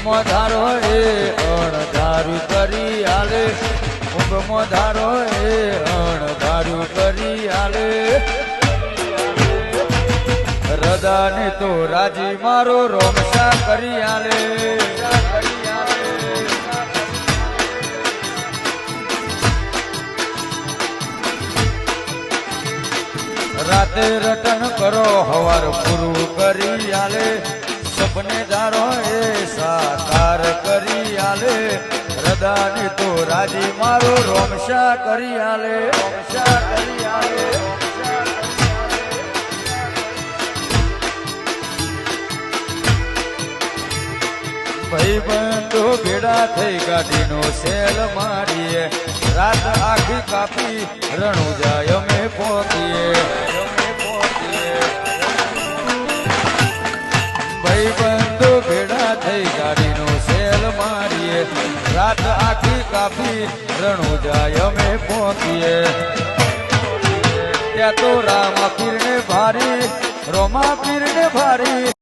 કુંભમાં ધારો એ અણધારું કરી આલે કુંભમાં ધારો એ અણધારું કરી આલે હૃદયને તો રાજી મારો રોમસા કરી આલે રાતે રટન કરો હવાર પૂરું કરી આલે સપને ધારો એ સાકાર કરી આલે હૃદયને તો રાજી મારો રોમસા કરી આલે રોમસા કરી આલે ભાઈ બંધો ભેડા થઈ ગાડીનો સેલ મારીએ રાત આખી કાપી રણુ જાય અમે પહોંચીએ ભાઈ બંધો ભેડા થઈ ગાડીનો સેલ મારીએ રાત આખી કાપી રણુ જાય અમે પહોંચીએ ત્યાં તો રામા પીરને ભારી રોમા પીરને ભારી